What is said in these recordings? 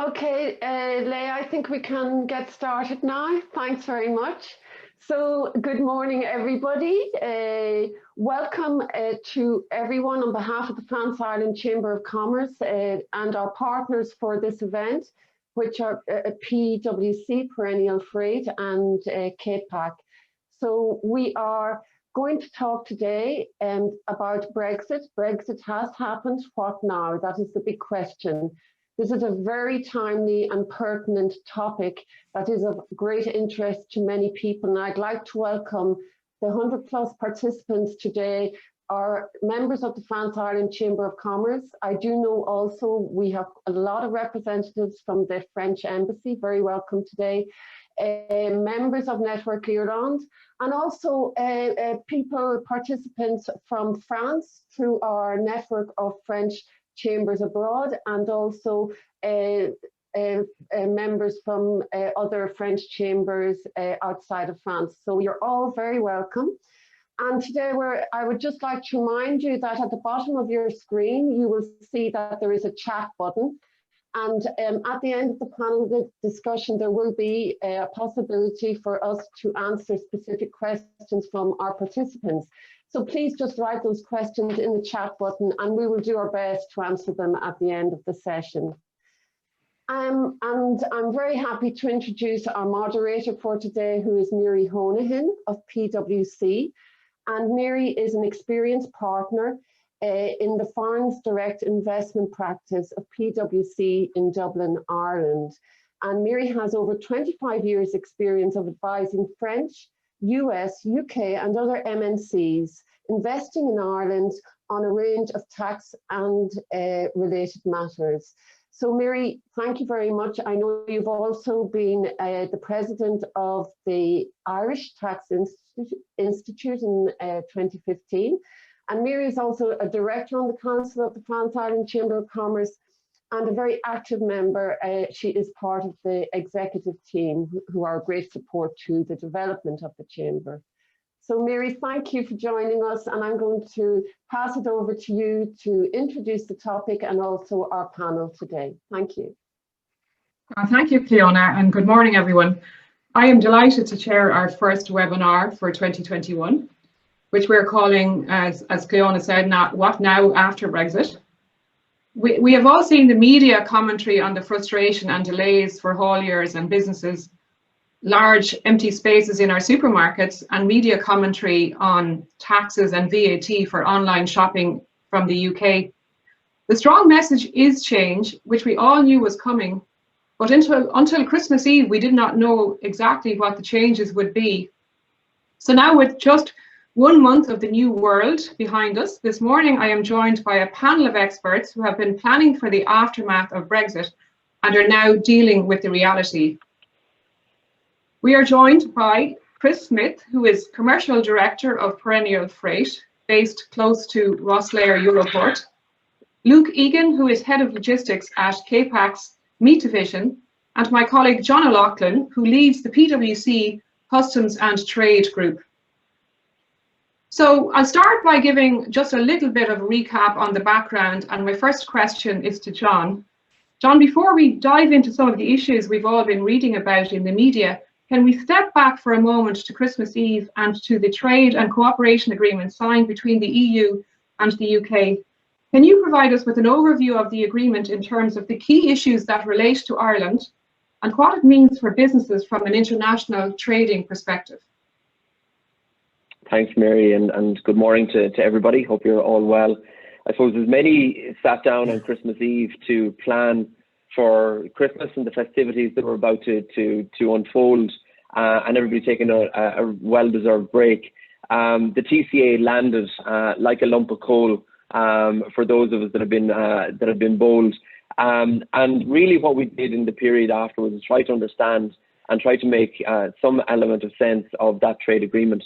Okay, Leah, I think we can get started now. Thanks very much. So, good morning, everybody. Welcome to everyone on behalf of the France Ireland Chamber of Commerce and our partners for this event, which are PwC, Perennial Freight, and Kepak. So, we are going to talk today about Brexit. Brexit has happened. What now? That is the big question. This is a very timely and pertinent topic that is of great interest to many people, and I'd like to welcome the 100+ participants today, are members of the France Ireland Chamber of Commerce. I do know also we have a lot of representatives from the French Embassy, very welcome today, members of Network Ireland, and also participants from France through our network of French chambers abroad, and also members from other French chambers outside of France. So you're all very welcome. And today I would just like to remind you that at the bottom of your screen, you will see that there is a chat button. And at the end of the panel discussion, there will be a possibility for us to answer specific questions from our participants. So please just write those questions in the chat button and we will do our best to answer them at the end of the session. And I'm very happy to introduce our moderator for today, who is Mary Honohan of PwC. And Mary is an experienced partner in the Foreign Direct Investment practice of PwC in Dublin, Ireland. And Mary has over 25 years experience of advising French, US, UK and other MNCs investing in Ireland on a range of tax and related matters. So Mary, thank you very much. I know you've also been the president of the Irish Tax Institute in 2015. And Mary is also a director on the Council of the France Ireland Chamber of Commerce and a very active member. She is part of the executive team who are a great support to the development of the Chamber. So Mary, thank you for joining us, and I'm going to pass it over to you to introduce the topic and also our panel today. Thank you. Thank you, Fiona, and good morning, everyone. I am delighted to chair our first webinar for 2021, which we're calling, as Fiona said, What Now After Brexit. We have all seen the media commentary on the frustration and delays for hauliers and businesses, large empty spaces in our supermarkets, and media commentary on taxes and VAT for online shopping from the UK. The strong message is change, which we all knew was coming, but until Christmas Eve, we did not know exactly what the changes would be. So now, with just 1 month of the new world behind us, this morning I am joined by a panel of experts who have been planning for the aftermath of Brexit and are now dealing with the reality. We are joined by Chris Smyth, who is Commercial Director of Perennial Freight, based close to Rosslare Europort, Luke Egan, who is Head of Logistics at Kepak's Meat Division, and my colleague John O'Loughlin, who leads the PwC Customs and Trade Group. So I'll start by giving just a little bit of a recap on the background, and my first question is to John. John, before we dive into some of the issues we've all been reading about in the media, can we step back for a moment to Christmas Eve and to the trade and cooperation agreement signed between the EU and the UK? Can you provide us with an overview of the agreement in terms of the key issues that relate to Ireland and what it means for businesses from an international trading perspective? Thanks, Mary, and good morning to everybody. Hope you're all well. I suppose as many sat down on Christmas Eve to plan for Christmas and the festivities that were about to unfold, and everybody taking a well-deserved break, the TCA landed like a lump of coal for those of us that have been bold. And really, what we did in the period afterwards is try to understand and try to make some element of sense of that trade agreement.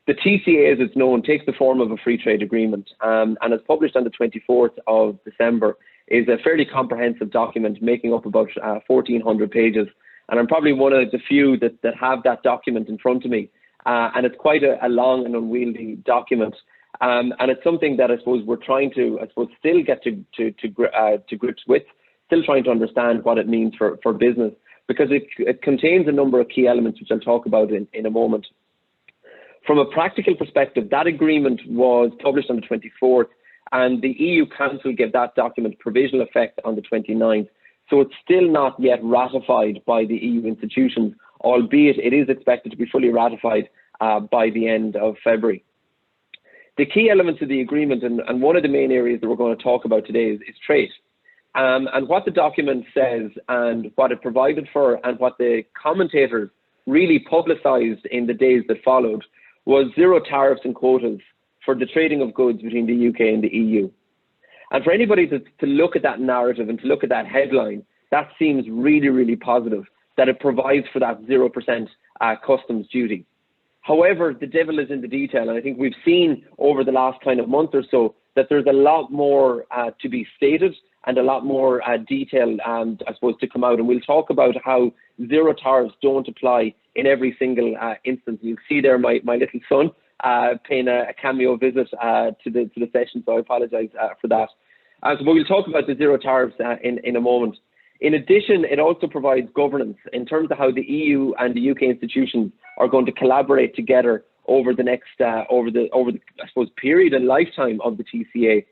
The TCA, as it's known, takes the form of a free trade agreement, and as published on the 24th of December, is a fairly comprehensive document making up about 1,400 pages. And I'm probably one of the few that have that document in front of me. And it's quite a long and unwieldy document. And it's something that I suppose we're trying to, still get to grips with, still trying to understand what it means for business, because it contains a number of key elements, which I'll talk about in a moment. From a practical perspective, that agreement was published on the 24th, and the EU Council gave that document provisional effect on the 29th. So it's still not yet ratified by the EU institutions, albeit it is expected to be fully ratified by the end of February. The key elements of the agreement, and one of the main areas that we're going to talk about today, is trade. And what the document says and what it provided for and what the commentators really publicised in the days that followed was zero tariffs and quotas for the trading of goods between the UK and the EU. And for anybody to look at that narrative and to look at that headline, that seems really, really positive, that it provides for that 0% customs duty. However, the devil is in the detail, and I think we've seen over the last kind of month or so that there's a lot more to be stated and a lot more detail, I suppose, to come out. And we'll talk about how zero tariffs don't apply in every single instance. You'll see there my little son paying a cameo visit to the session, so I apologise for that. So we'll talk about the zero tariffs in a moment. In addition, it also provides governance in terms of how the EU and the UK institutions are going to collaborate together over the next, over the I suppose, period and lifetime of the TCA.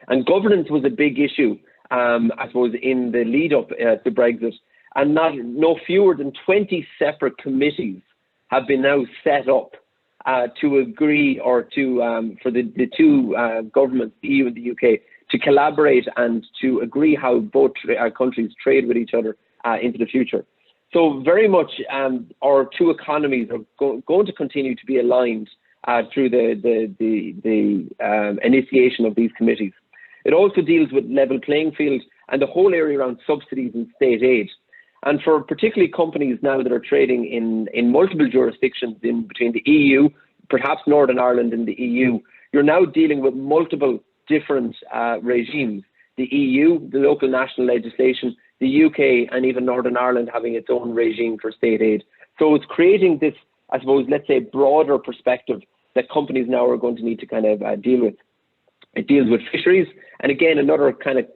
And governance was a big issue, I suppose, in the lead up to Brexit. And no fewer than 20 separate committees have been now set up to agree, or to for the two governments, the EU and the UK, to collaborate and to agree how both countries trade with each other into the future. So very much our two economies are going to continue to be aligned through the initiation of these committees. It also deals with level playing field and the whole area around subsidies and state aid. And for particularly companies now that are trading in multiple jurisdictions in between the EU, perhaps Northern Ireland and the EU, you're now dealing with multiple different regimes. The EU, the local national legislation, the UK, and even Northern Ireland having its own regime for state aid. So it's creating this, I suppose, let's say, broader perspective that companies now are going to need to kind of deal with. It deals with fisheries, and again, another kind of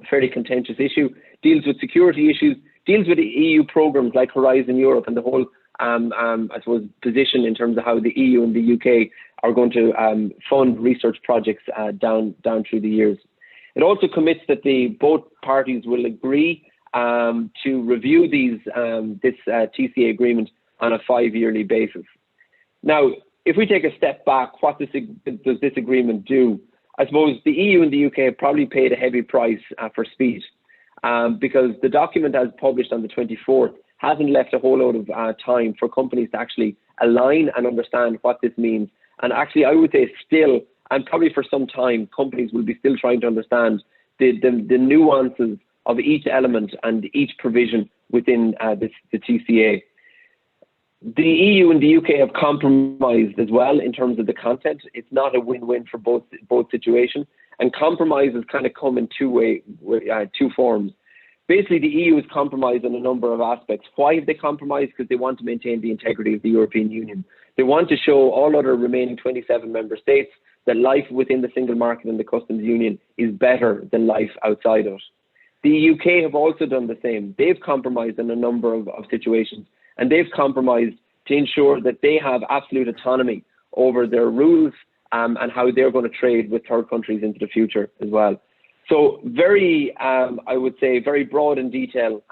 fairly contentious issue, deals with security issues, deals with the EU programs like Horizon Europe and the whole, I suppose, position in terms of how the EU and the UK are going to fund research projects down through the years. It also commits that both parties will agree to review this TCA agreement on a 5-yearly basis. Now, if we take a step back, what does this agreement do? I suppose the EU and the UK have probably paid a heavy price for speed, because the document as published on the 24th hasn't left a whole lot of time for companies to actually align and understand what this means. And actually, I would say still, and probably for some time, companies will be still trying to understand the nuances of each element and each provision within the TCA. The EU and the UK have compromised as well in terms of the content. It's not a win-win for both situations, and compromises kind of come in two forms. Basically, the EU has compromised on a number of aspects. Why have they compromised? Because they want to maintain the integrity of the European Union. They want to show all other remaining 27 member states that life within the single market and the customs union is better than life outside of it. The UK have also done the same. They've compromised in a number of situations, and they've compromised to ensure that they have absolute autonomy over their rules and how they're going to trade with third countries into the future as well. So very, I would say, very broad in detail,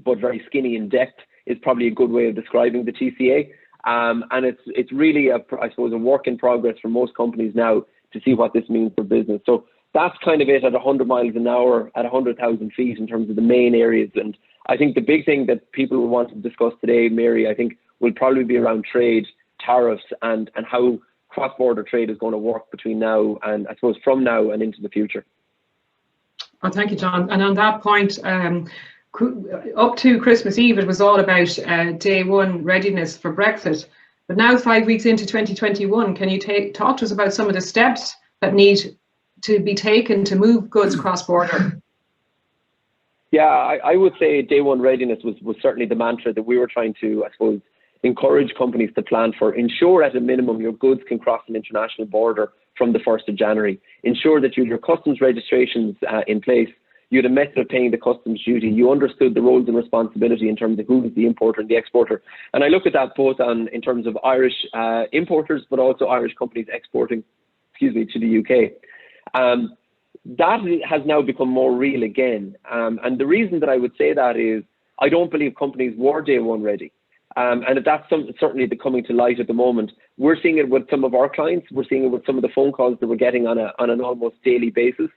but very skinny in depth is probably a good way of describing the TCA. And it's really, I suppose, a work in progress for most companies now to see what this means for business. So that's kind of it at 100 miles an hour, at 100,000 feet in terms of the main areas. And I think the big thing that people will want to discuss today, Mary, I think will probably be around trade, tariffs, and how cross-border trade is going to work between now and, I suppose, from now and into the future. Oh, thank you, John. And on that point, up to Christmas Eve, it was all about day one readiness for Brexit. But now, 5 weeks into 2021, can you talk to us about some of the steps that need to be taken to move goods cross-border? Yeah, I would say day one readiness was certainly the mantra that we were trying to, I suppose, encourage companies to plan for. Ensure at a minimum your goods can cross an international border from the 1st of January. Ensure that you have your customs registrations in place. You had a method of paying the customs duty. You understood the roles and responsibility in terms of who was the importer and the exporter. And I look at that both in terms of Irish importers, but also Irish companies exporting, to the UK. That has now become more real again. And the reason that I would say that is I don't believe companies were day one ready. And that's certainly coming to light at the moment. We're seeing it with some of our clients. We're seeing it with some of the phone calls that we're getting on an almost daily basis.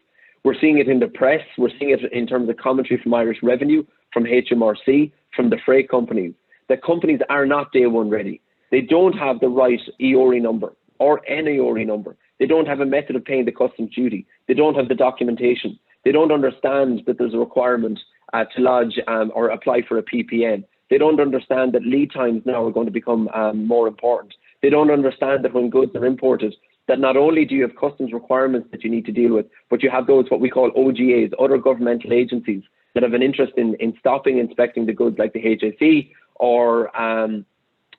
We're seeing it in the press. We're seeing it in terms of commentary from Irish Revenue, from HMRC, from the freight companies, that companies are not day one ready. They don't have the right EORI number or NEORI number. They don't have a method of paying the customs duty. They don't have the documentation. They don't understand that there's a requirement to lodge or apply for a PPN. They don't understand that lead times now are going to become more important. They don't understand that when goods are imported, that not only do you have customs requirements that you need to deal with, but you have those what we call OGAs, other governmental agencies, that have an interest in stopping inspecting the goods, like the HSE or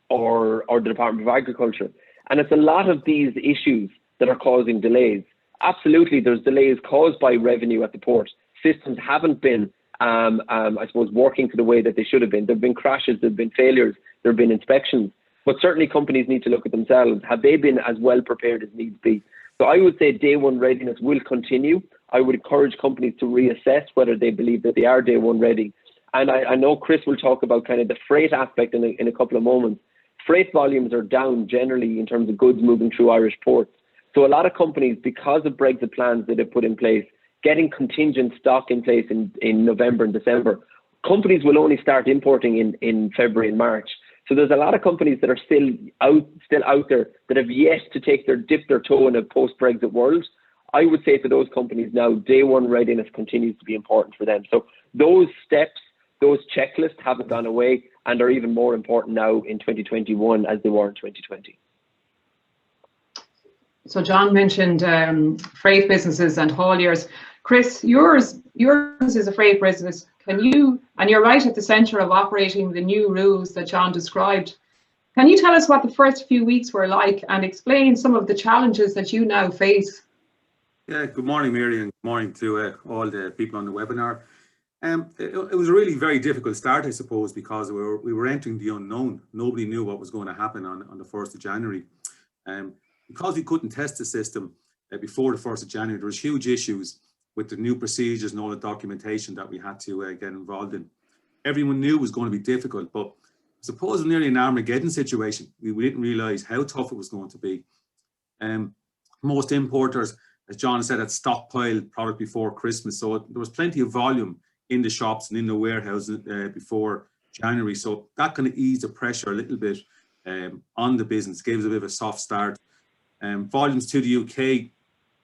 the Department of Agriculture. And it's a lot of these issues that are causing delays. Absolutely, there's delays caused by revenue at the port. Systems haven't been, I suppose, working to the way that they should have been. There have been crashes, there have been failures, there have been inspections. But certainly companies need to look at themselves. Have they been as well prepared as needs be? So I would say day one readiness will continue. I would encourage companies to reassess whether they believe that they are day one ready. And I know Chris will talk about kind of the freight aspect in a couple of moments. Freight volumes are down generally in terms of goods moving through Irish ports. So a lot of companies, because of Brexit plans that they've put in place, getting contingent stock in place in November and December, companies will only start importing in February and March. So there's a lot of companies that are still out there that have yet to dip their toe in a post-Brexit world. I would say to those companies now, day one readiness continues to be important for them. So those steps, those checklists haven't gone away and are even more important now in 2021 as they were in 2020. So John mentioned freight businesses and hauliers. Chris, yours is a freight business. And you're right at the centre of operating the new rules that John described. Can you tell us what the first few weeks were like and explain some of the challenges that you now face? Yeah, good morning, Mary, and good morning to all the people on the webinar. It was a really very difficult start, I suppose, because we were entering the unknown. Nobody knew what was going to happen on the 1st of January. Because we couldn't test the system before the 1st of January, there was huge issues with the new procedures and all the documentation that we had to get involved in. Everyone knew it was going to be difficult, but I suppose nearly an Armageddon situation. We didn't realise how tough it was going to be. Most importers, as John said, had stockpiled product before Christmas, so there was plenty of volume in the shops and in the warehouses before January, so that kind of eased the pressure a little bit on the business, gave us a bit of a soft start. Volumes to the UK,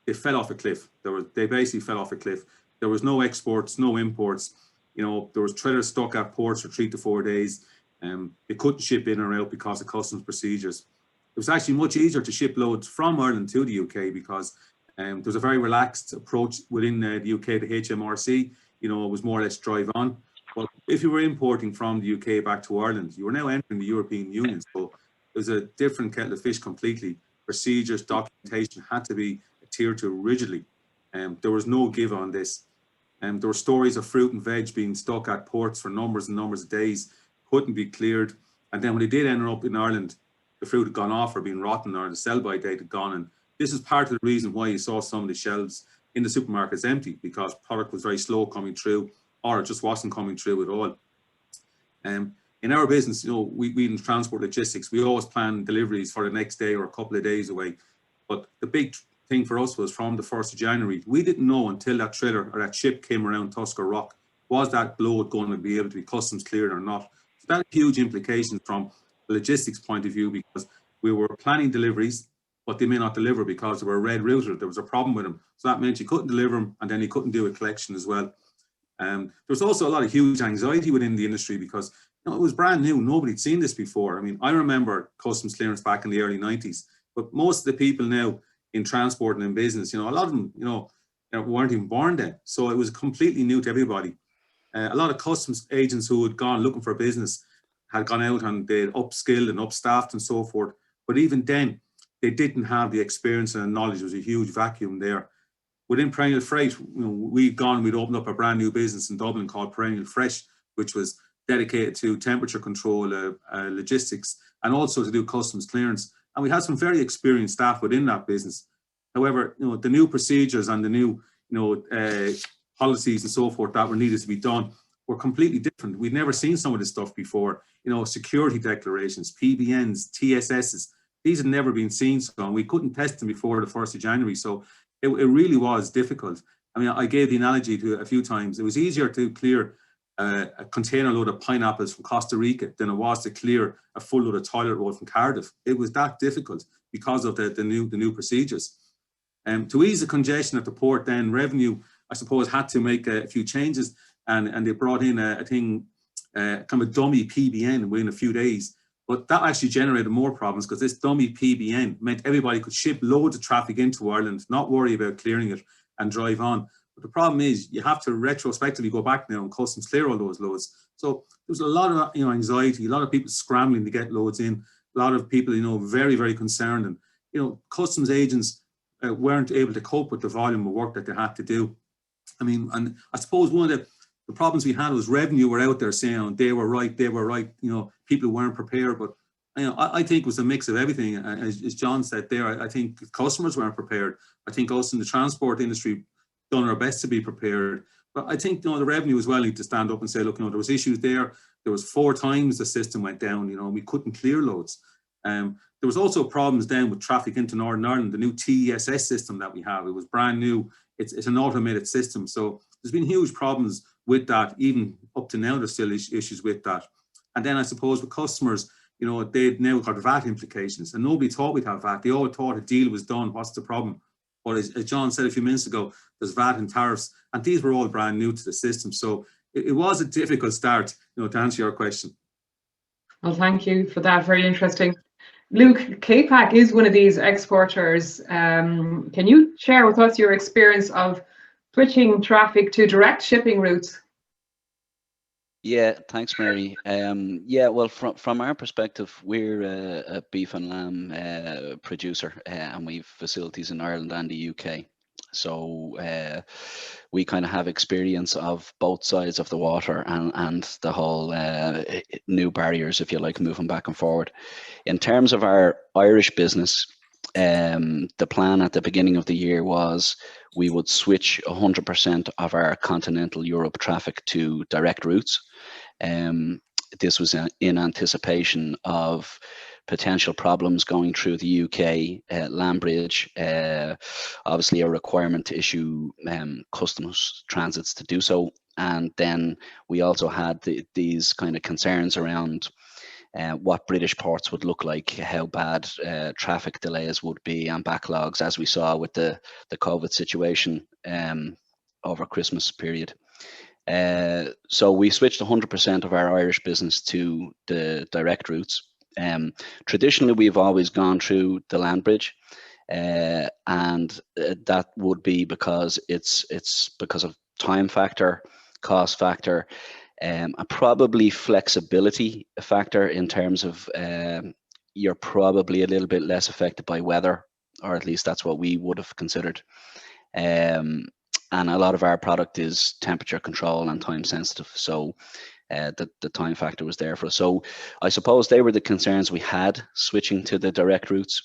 they fell off a cliff. They basically fell off a cliff. There was no exports, no imports. You know, there was trailers stuck at ports for 3 to 4 days. They couldn't ship in or out because of customs procedures. It was actually much easier to ship loads from Ireland to the UK because there was a very relaxed approach within the UK, the HMRC. You know, it was more or less drive on. But if you were importing from the UK back to Ireland, you were now entering the European Union. So it was a different kettle of fish completely. Procedures, documentation had to be adhered to rigidly. There was no give on this. There were stories of fruit and veg being stuck at ports for numbers and numbers of days, couldn't be cleared. And then when they did end up in Ireland, the fruit had gone off or been rotten or the sell-by date had gone. And this is part of the reason why you saw some of the shelves in the supermarkets empty, because product was very slow coming through or it just wasn't coming through at all. In our business, you know, we in transport logistics, we always plan deliveries for the next day or a couple of days away. But the big thing for us was from the 1st of January, we didn't know until that trailer or that ship came around Tusker Rock, was that load going to be able to be customs cleared or not? So that had huge implications from a logistics point of view, because we were planning deliveries, but they may not deliver because they were red routed. There was a problem with them. So that meant you couldn't deliver them and then you couldn't do a collection as well. There was also a lot of huge anxiety within the industry because, you know, it was brand new. Nobody'd seen this before. I mean, I remember customs clearance back in the early 90s, but most of the people now in transport and in business, you know, a lot of them, you know, weren't even born then. So it was completely new to everybody. A lot of customs agents who had gone looking for business had gone out and they'd upskilled and upstaffed and so forth. But even then, they didn't have the experience and knowledge. There was a huge vacuum there. within Perennial Freight, we'd opened up a brand new business in Dublin called Perennial Fresh, which was dedicated to temperature control, logistics, and also to do customs clearance. And we had some very experienced staff within that business. However, the new procedures and the new, policies and so forth that were needed to be done were completely different. We'd never seen some of this stuff before. Security declarations, PBNs, TSSs. These had never been seen, so and we couldn't test them before the 1st of January. So it really was difficult. I mean, I gave the analogy to a few times. It was easier to clear a container load of pineapples from Costa Rica than it was to clear a full load of toilet roll from Cardiff. It was that difficult because of the new procedures. To ease the congestion at the port, then Revenue, I suppose, had to make a few changes, and they brought in a thing, kind of a dummy PBN within a few days. But that actually generated more problems because this dummy PBN meant everybody could ship loads of traffic into Ireland, not worry about clearing it and drive on. But the problem is you have to retrospectively go back now and customs clear all those loads. So there was a lot of anxiety, a lot of people scrambling to get loads in, a lot of people very, very concerned, and customs agents weren't able to cope with the volume of work that they had to do. I mean, and I suppose one of the problems we had was Revenue were out there saying they were right, people weren't prepared. But I think it was a mix of everything. As John said there, I think customers weren't prepared. I think us in the transport industry done our best to be prepared. But I think the Revenue was willing to stand up and say, look, there was issues there. There was 4 times the system went down. We couldn't clear loads. There was also problems then with traffic into Northern Ireland, the new TSS system that we have. It was brand new. It's an automated system. So there's been huge problems with that. Even up to now, there's still issues with that. And then I suppose with customers, they'd now got VAT implications, and nobody thought we'd have VAT. They all thought a deal was done. What's the problem? But as John said a few minutes ago, there's VAT and tariffs, and these were all brand new to the system. So it was a difficult start, to answer your question. Well, thank you for that. Very interesting. Luke, Kepak is one of these exporters. Can you share with us your experience of switching traffic to direct shipping routes? Yeah, thanks, Mary. Yeah, well, from our perspective, we're a beef and lamb producer, and we've facilities in Ireland and the UK. So we kind of have experience of both sides of the water and the whole new barriers, if you like, moving back and forward. In terms of our Irish business, the plan at the beginning of the year was we would switch 100% of our continental Europe traffic to direct routes. This was in anticipation of potential problems going through the UK land bridge, obviously a requirement to issue customs transits to do so. And then we also had these kind of concerns around what British ports would look like, how bad traffic delays would be and backlogs, as we saw with the COVID situation over Christmas period. So we switched 100% of our Irish business to the direct routes. Traditionally, we've always gone through the land bridge, and that would be because it's because of time factor, cost factor, and probably flexibility factor in terms of you're probably a little bit less affected by weather, or at least that's what we would have considered. And a lot of our product is temperature control and time sensitive, so the time factor was there for us. So I suppose they were the concerns we had switching to the direct routes,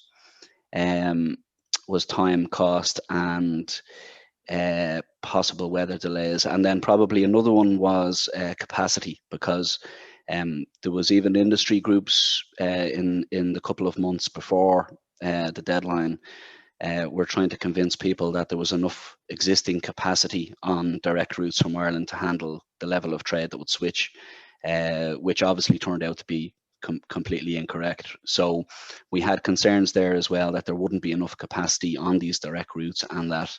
was time, cost, and possible weather delays. And then probably another one was capacity, because there was even industry groups in the couple of months before the deadline were trying to convince people that there was enough existing capacity on direct routes from Ireland to handle the level of trade that would switch, which obviously turned out to be completely incorrect. So we had concerns there as well that there wouldn't be enough capacity on these direct routes, and that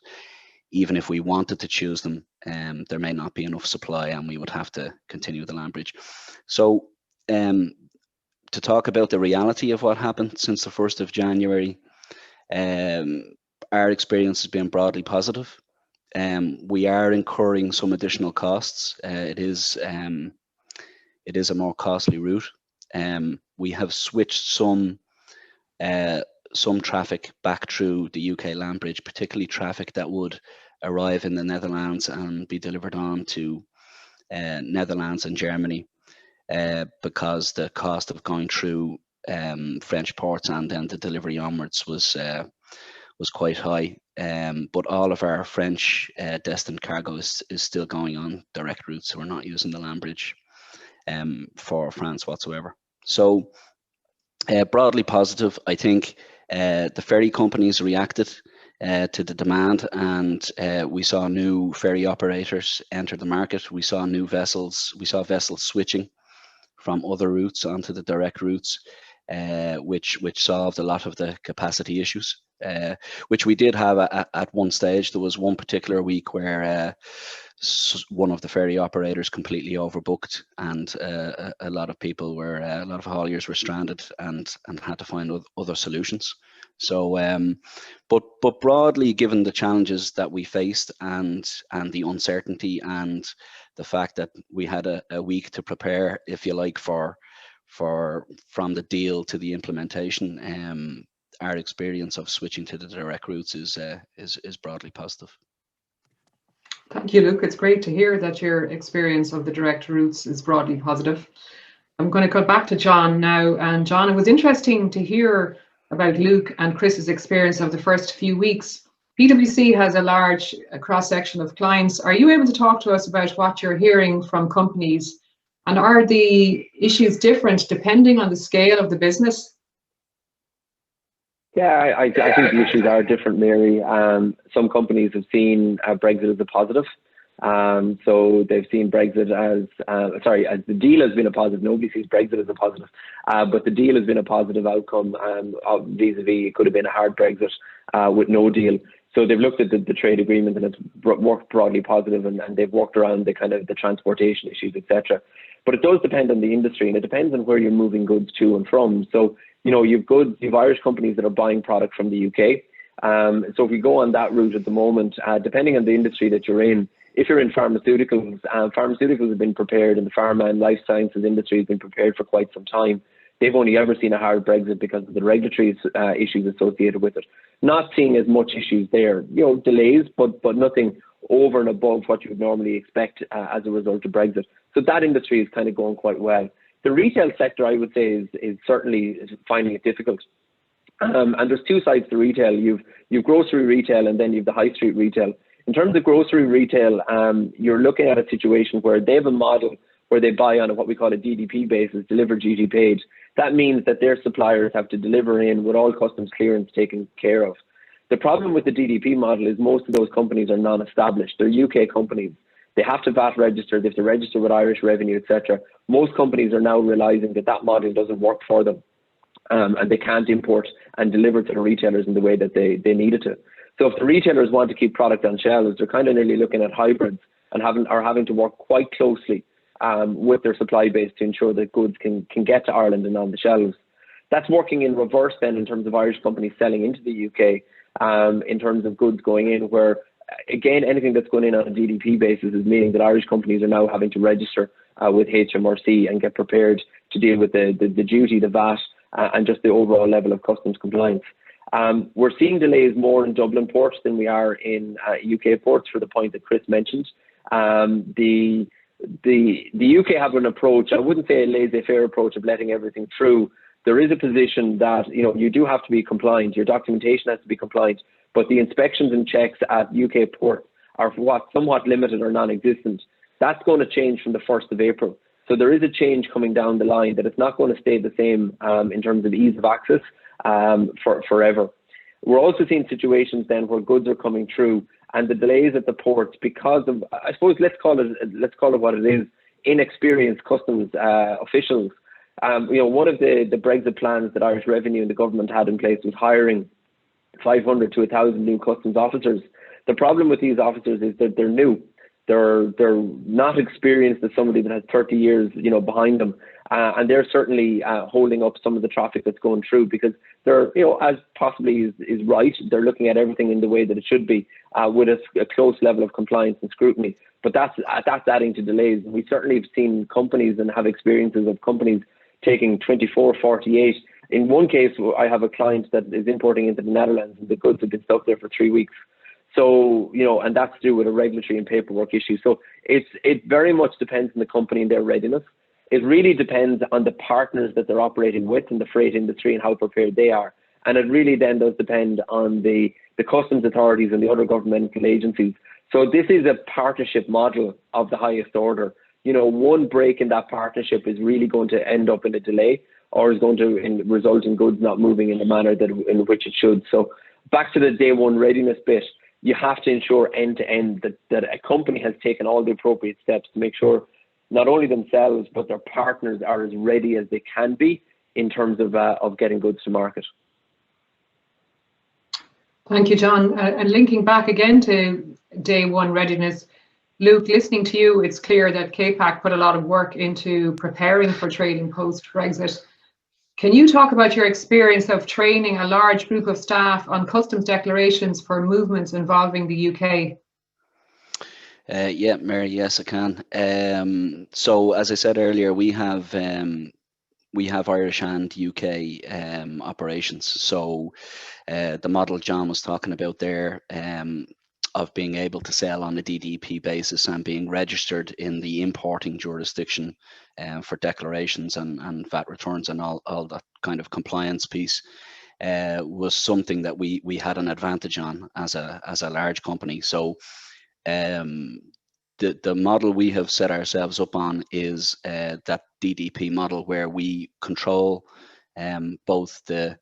even if we wanted to choose them, there may not be enough supply and we would have to continue the land bridge. So to talk about the reality of what happened since the 1st of January, our experience has been broadly positive. We are incurring some additional costs. It is a more costly route. We have switched some traffic back through the UK land bridge, particularly traffic that would arrive in the Netherlands and be delivered on to Netherlands and Germany, because the cost of going through French ports and then the delivery onwards was quite high. But all of our French destined cargo is still going on direct routes, so we're not using the land bridge for France whatsoever. So broadly positive. I think the ferry companies reacted to the demand, and we saw new ferry operators enter the market. We saw new vessels. We saw vessels switching from other routes onto the direct routes, which solved a lot of the capacity issues, which we did have at one stage. There was one particular week where one of the ferry operators completely overbooked, and a lot of people were, a lot of hauliers were stranded and had to find other solutions. So, but broadly, given the challenges that we faced and the uncertainty and the fact that we had a week to prepare, if you like, from the deal to the implementation, our experience of switching to the direct routes is broadly positive. Thank you, Luke. It's great to hear that your experience of the direct routes is broadly positive. I'm going to cut back to John now. And John, it was interesting to hear about Luke and Chris's experience of the first few weeks. PwC has a large cross-section of clients. Are you able to talk to us about what you're hearing from companies? And are the issues different depending on the scale of the business? Yeah, I think the issues are different, Mary. Some companies have seen Brexit as a positive. So they've seen Brexit as, the deal has been a positive. Nobody sees Brexit as a positive, but the deal has been a positive outcome vis-a-vis it could have been a hard Brexit with no deal. So they've looked at the trade agreement and it's worked broadly positive, and they've worked around the kind of the transportation issues, etc. But it does depend on the industry, and it depends on where you're moving goods to and from. So, you know, you've Irish companies that are buying product from the UK. So if we go on that route at the moment, depending on the industry that you're in, if you're in pharmaceuticals, pharmaceuticals have been prepared, and the pharma and life sciences industry has been prepared for quite some time. They've only ever seen a hard Brexit because of the regulatory issues associated with it. Not seeing as much issues there, you know, delays, but nothing over and above what you would normally expect as a result of Brexit. So that industry is kind of going quite well. The retail sector, I would say, is certainly finding it difficult. And there's two sides to retail. You've grocery retail, and then you've the high street retail. In terms of grocery retail, you're looking at a situation where they have a model where they buy on what we call a DDP basis, deliver duty paid. That means that their suppliers have to deliver in with all customs clearance taken care of. The problem with the DDP model is most of those companies are non-established. They're UK companies. They have to VAT register, they have to register with Irish Revenue, etc. Most companies are now realising that that model doesn't work for them, and they can't import and deliver to the retailers in the way that they need it to. So if the retailers want to keep product on shelves, they're kind of nearly looking at hybrids and having to work quite closely with their supply base to ensure that goods can get to Ireland and on the shelves. That's working in reverse then in terms of Irish companies selling into the UK, in terms of goods going in, where again, anything that's going in on a DDP basis is meaning that Irish companies are now having to register with HMRC and get prepared to deal with the duty, the VAT, and just the overall level of customs compliance. We're seeing delays more in Dublin ports than we are in UK ports, for the point that Chris mentioned. The UK have an approach, I wouldn't say a laissez-faire approach of letting everything through. There is a position that, you know, you do have to be compliant, your documentation has to be compliant, but the inspections and checks at UK ports are somewhat limited or non-existent. That's going to change from the 1st of April. So there is a change coming down the line, that it's not going to stay the same in terms of ease of access forever. We're also seeing situations then where goods are coming through and the delays at the ports because of, I suppose, let's call it what it is, inexperienced customs officials. You know, one of the Brexit plans that Irish Revenue and the government had in place was hiring 500 to 1,000 new customs officers. The problem with these officers is that they're new. They're not experienced as somebody that has 30 years, you know, behind them, and they're certainly holding up some of the traffic that's going through, because they're, you know, as possibly is right, they're looking at everything in the way that it should be, with a close level of compliance and scrutiny. But that's adding to delays. We certainly have seen companies and have experiences of companies taking 24, 48. In one case, I have a client that is importing into the Netherlands, and the goods have been stuck there for 3 weeks. So, you know, and that's to do with a regulatory and paperwork issue. So it very much depends on the company and their readiness. It really depends on the partners that they're operating with in the freight industry and how prepared they are. And it really then does depend on the customs authorities and the other governmental agencies. So this is a partnership model of the highest order. You know, one break in that partnership is really going to end up in a delay, or is going to result in goods not moving in the manner in which it should. So back to the day one readiness bit, you have to ensure end to end that a company has taken all the appropriate steps to make sure not only themselves but their partners are as ready as they can be in terms of getting goods to market. Thank you, John. And linking back again to day one readiness, Luke, listening to you, it's clear that Kepak put a lot of work into preparing for trading post-Brexit. Can you talk about your experience of training a large group of staff on customs declarations for movements involving the UK? Yeah, Mary, yes, I can. So as I said earlier, we have Irish and UK operations. So the model John was talking about there, of being able to sell on a DDP basis and being registered in the importing jurisdiction for declarations and VAT returns and all that kind of compliance piece was something that we had an advantage on as a large company. So the model we have set ourselves up on is that DDP model, where we control both the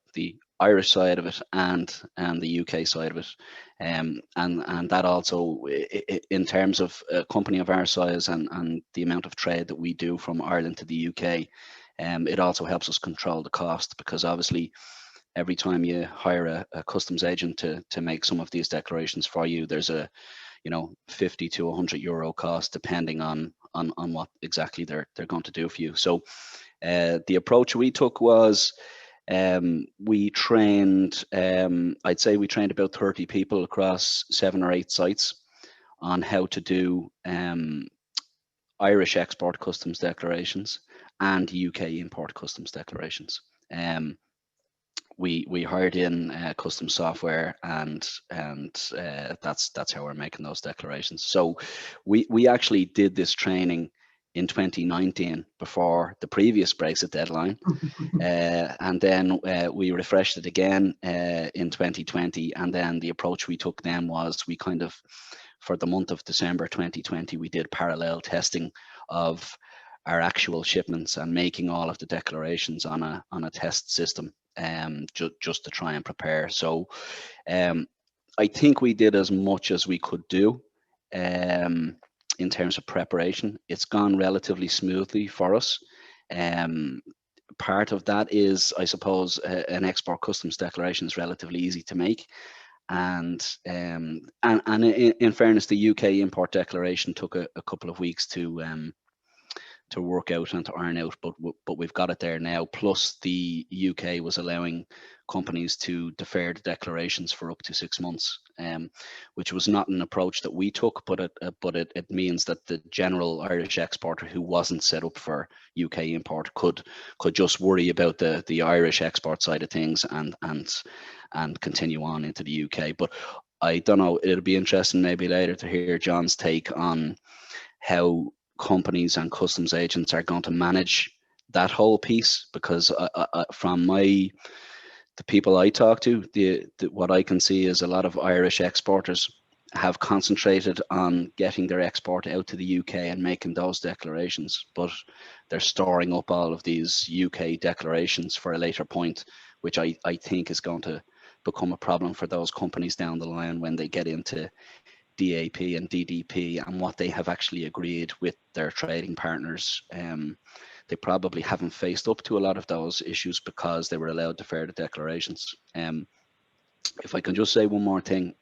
Irish side of it and the UK side of it, and that also, in terms of a company of our size and the amount of trade that we do from Ireland to the UK, it also helps us control the cost, because obviously every time you hire a customs agent to make some of these declarations for you, there's a 50 to 100 euro cost, depending on what exactly they're going to do for you. So the approach we took was, we trained, I'd say we trained about 30 people across 7 or 8 sites on how to do Irish export customs declarations and UK import customs declarations. We hired in custom software, and that's how we're making those declarations. So we actually did this training in 2019 before the previous Brexit deadline, and then we refreshed it again in 2020. And then the approach we took then was, we kind of, for the month of December 2020, we did parallel testing of our actual shipments and making all of the declarations on a test system, just to try and prepare. So I think we did as much as we could do in terms of preparation. It's gone relatively smoothly for us. Part of that is, I suppose, an export customs declaration is relatively easy to make, and in fairness, the UK import declaration took a couple of weeks to work out and to iron out, but we've got it there now. Plus, the UK was allowing companies to defer the declarations for up to 6 months, which was not an approach that we took, but it means that the general Irish exporter who wasn't set up for UK import could just worry about the Irish export side of things and continue on into the UK. But I don't know, it'll be interesting maybe later to hear John's take on how companies and customs agents are going to manage that whole piece, because from the people I talk to, what I can see is a lot of Irish exporters have concentrated on getting their export out to the UK and making those declarations, but they're storing up all of these UK declarations for a later point, which I think is going to become a problem for those companies down the line when they get into DAP and DDP and what they have actually agreed with their trading partners. They probably haven't faced up to a lot of those issues because they were allowed to defer the declarations. If I can just say one more thing,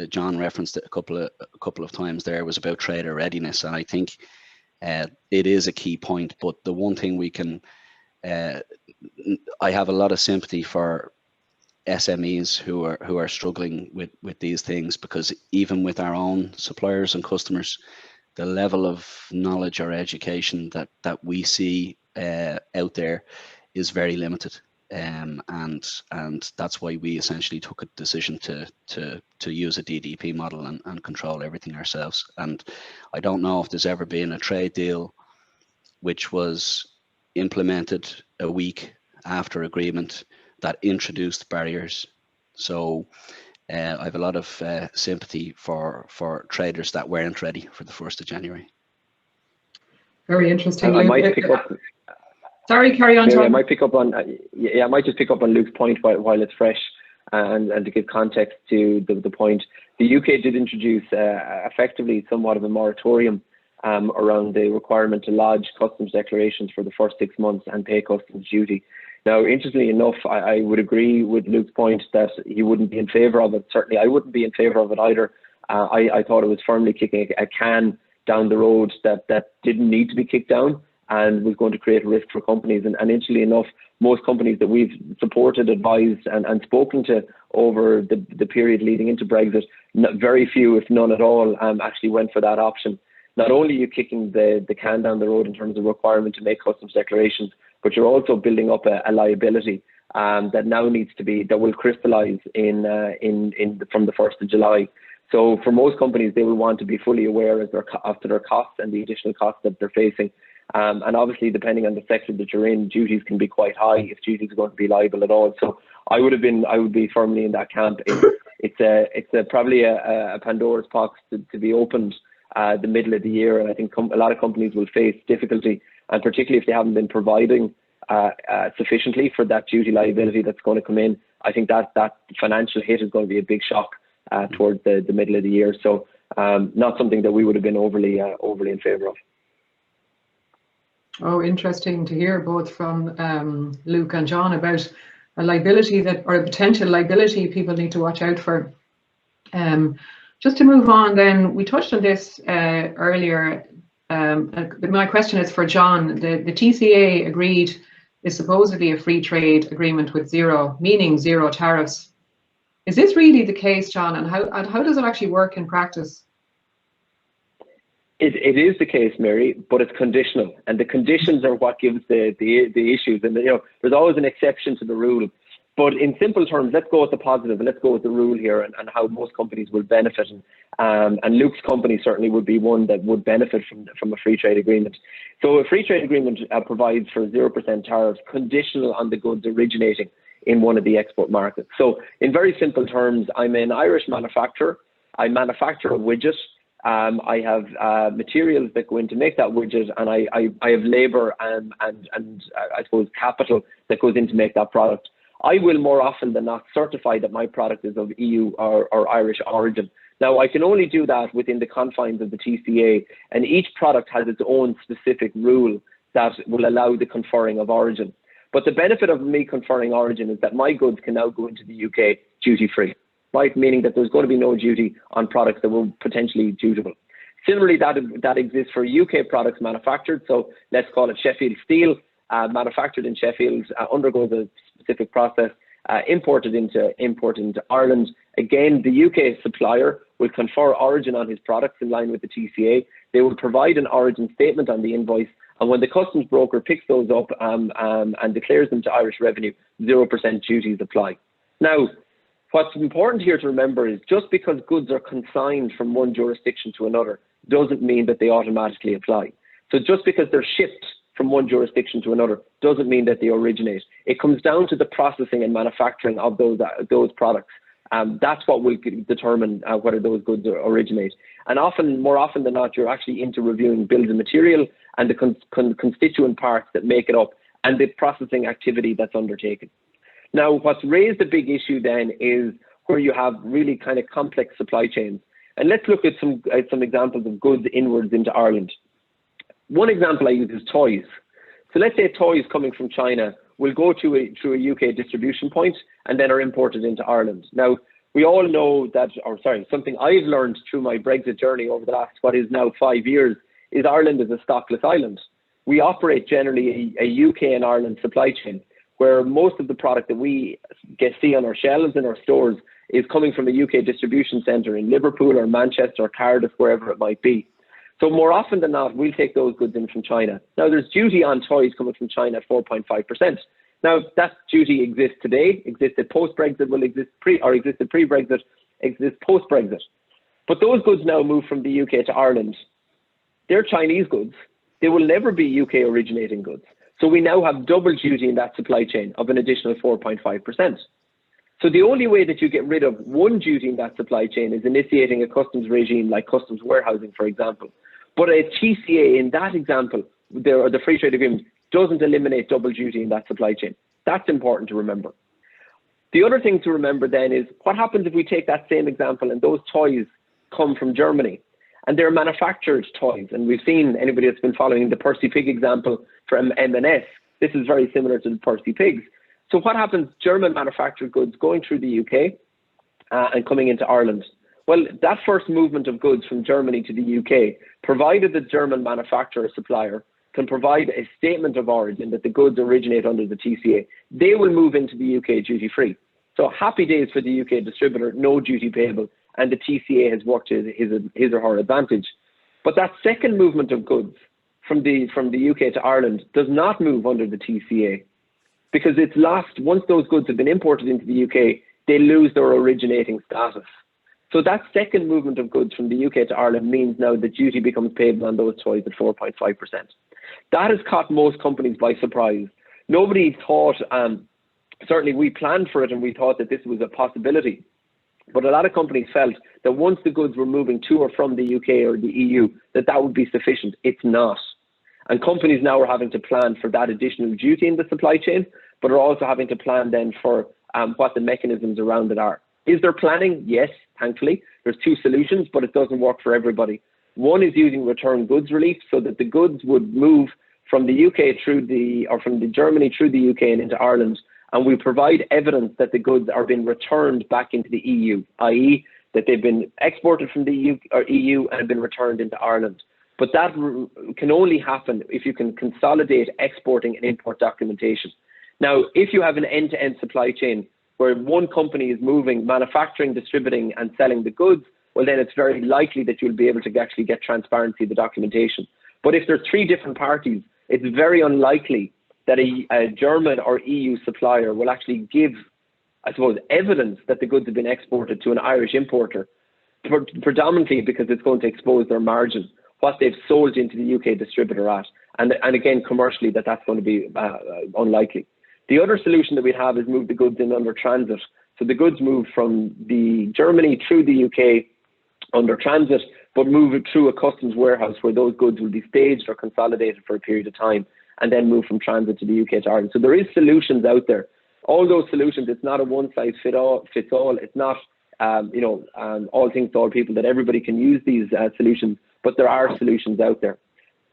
John referenced it a couple of times there, was about trader readiness, and I think it is a key point. But the one thing we can, I have a lot of sympathy for SMEs who are struggling with these things, because even with our own suppliers and customers, the level of knowledge or education that we see out there is very limited. and that's why we essentially took a decision to use a DDP model and control everything ourselves. And I don't know if there's ever been a trade deal which was implemented a week after agreement that introduced barriers. So I have a lot of sympathy for traders that weren't ready for the 1st of January. Very interesting. I might pick up. Sorry, carry on, John. I might pick up on. I might just pick up on Luke's point while it's fresh, and to give context to the point. The UK did introduce effectively somewhat of a moratorium around the requirement to lodge customs declarations for the first 6 months and pay customs duty. Now, interestingly enough, I would agree with Luke's point that he wouldn't be in favour of it. Certainly, I wouldn't be in favour of it either. I thought it was firmly kicking a can down the road that didn't need to be kicked down and was going to create a risk for companies. And interestingly enough, most companies that we've supported, advised and spoken to over the period leading into Brexit, very few, if none at all, actually went for that option. Not only are you kicking the can down the road in terms of requirement to make customs declarations, but you're also building up a liability that now needs to be, that will crystallise from the 1st of July. So for most companies, they will want to be fully aware as to their costs and the additional costs that they're facing. And obviously, depending on the sector that you're in, duties can be quite high if duties are going to be liable at all. So I would be firmly in that camp. It's probably a Pandora's box to be opened the middle of the year, and I think a lot of companies will face difficulty, and particularly if they haven't been providing sufficiently for that duty liability that's going to come in. I think that financial hit is going to be a big shock towards the middle of the year. So not something that we would have been overly in favour of. Oh, interesting to hear both from Luke and John about a liability or a potential liability people need to watch out for. Just to move on then, we touched on this earlier. My question is for John. The TCA agreed is supposedly a free trade agreement with meaning zero tariffs. Is this really the case, John? And how does it actually work in practice? It is the case, Mary, but it's conditional, and the conditions are what gives the issues. And there's always an exception to the rule. But in simple terms, let's go with the positive and let's go with the rule here and how most companies will benefit. And Luke's company certainly would be one that would benefit from a free trade agreement. So a free trade agreement provides for 0% tariffs conditional on the goods originating in one of the export markets. So in very simple terms, I'm an Irish manufacturer. I manufacture a widget. I have materials that go in to make that widget, and I have labour and I suppose capital that goes in to make that product. I will more often than not certify that my product is of EU or Irish origin. Now, I can only do that within the confines of the TCA, and each product has its own specific rule that will allow the conferring of origin. But the benefit of me conferring origin is that my goods can now go into the UK duty-free, right? Meaning that there's going to be no duty on products that were potentially dutiable. Similarly, that exists for UK products manufactured. So let's call it Sheffield steel, manufactured in Sheffield, undergoes a specific process, imported into Ireland. Again, the UK supplier will confer origin on his products in line with the TCA. They will provide an origin statement on the invoice, and when the customs broker picks those up and declares them to Irish revenue, 0% duties apply. Now, what's important here to remember is just because goods are consigned from one jurisdiction to another doesn't mean that they automatically apply. So just because they're shipped from one jurisdiction to another doesn't mean that they originate. It comes down to the processing and manufacturing of those products. That's what will determine whether those goods originate. And more often than not, you're actually into reviewing bills of material and the constituent parts that make it up and the processing activity that's undertaken. Now, what's raised a big issue then is where you have really kind of complex supply chains. And let's look at some examples of goods inwards into Ireland. One example I use is toys. So let's say toys coming from China will go through a UK distribution point and then are imported into Ireland. Now, we all know that, something I've learned through my Brexit journey over the last, what is now 5 years, is Ireland is a stockless island. We operate generally a UK and Ireland supply chain, where most of the product that we see on our shelves in our stores is coming from a UK distribution centre in Liverpool or Manchester or Cardiff, wherever it might be. So more often than not, we'll take those goods in from China. Now, there's duty on toys coming from China at 4.5%. Now, that duty exists today, existed post-Brexit, will exist existed pre-Brexit, exists post-Brexit. But those goods now move from the UK to Ireland. They're Chinese goods. They will never be UK originating goods. So we now have double duty in that supply chain of an additional 4.5%. So the only way that you get rid of one duty in that supply chain is initiating a customs regime like customs warehousing, for example. But a TCA in that example, the free trade agreement, doesn't eliminate double duty in that supply chain. That's important to remember. The other thing to remember then is what happens if we take that same example and those toys come from Germany and they're manufactured toys. And we've seen, anybody that's been following the Percy Pig example from M&S, this is very similar to the Percy Pigs. So what happens, German manufactured goods going through the UK and coming into Ireland? Well, that first movement of goods from Germany to the UK, provided the German manufacturer supplier can provide a statement of origin that the goods originate under the TCA, they will move into the UK duty free. So happy days for the UK distributor, no duty payable, and the TCA has worked to his or her advantage. But that second movement of goods from the UK to Ireland does not move under the TCA, because it's lost. Once those goods have been imported into the UK, they lose their originating status. So that second movement of goods from the UK to Ireland means now the duty becomes payable on those toys at 4.5%. That has caught most companies by surprise. Nobody thought, certainly we planned for it and we thought that this was a possibility. But a lot of companies felt that once the goods were moving to or from the UK or the EU, that would be sufficient. It's not. And companies now are having to plan for that additional duty in the supply chain, but are also having to plan then for what the mechanisms around it are. Is there planning? Yes, thankfully. There's two solutions, but it doesn't work for everybody. One is using return goods relief so that the goods would move from the UK from the Germany through the UK and into Ireland, and we provide evidence that the goods are being returned back into the EU, i.e. that they've been exported from the EU and have been returned into Ireland. But that can only happen if you can consolidate exporting and import documentation. Now, if you have an end-to-end supply chain where one company is moving, manufacturing, distributing and selling the goods, well, then it's very likely that you'll be able to actually get transparency of the documentation. But if there's three different parties, it's very unlikely that a German or EU supplier will actually give, I suppose, evidence that the goods have been exported to an Irish importer, predominantly because it's going to expose their margin, what they've sold into the UK distributor at. And again, commercially, that's going to be unlikely. The other solution that we have is move the goods in under transit. So the goods move from the Germany through the UK under transit, but move it through a customs warehouse where those goods will be staged or consolidated for a period of time and then move from transit to the UK to Ireland. So there is solutions out there. All those solutions, it's not a one size fits all. It's not, all things to all people that everybody can use these solutions, but there are solutions out there.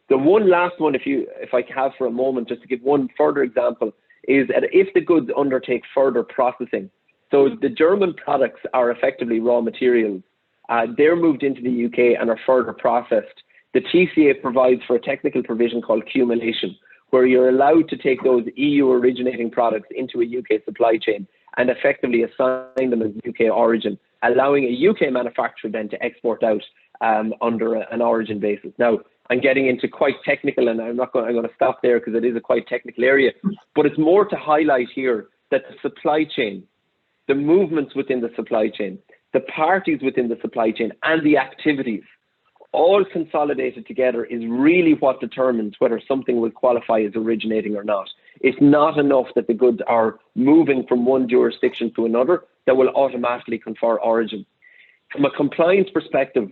The one last one, if I have for a moment, just to give one further example, is that if the goods undertake further processing, so the German products are effectively raw materials, they're moved into the UK and are further processed. The TCA provides for a technical provision called cumulation, where you're allowed to take those EU originating products into a UK supply chain and effectively assign them as UK origin, allowing a UK manufacturer then to export out under an origin basis. Now, I'm getting into quite technical, and I'm going to stop there because it is a quite technical area, but it's more to highlight here that the supply chain, the movements within the supply chain, the parties within the supply chain and the activities, all consolidated together is really what determines whether something will qualify as originating or not. It's not enough that the goods are moving from one jurisdiction to another that will automatically confer origin. From a compliance perspective,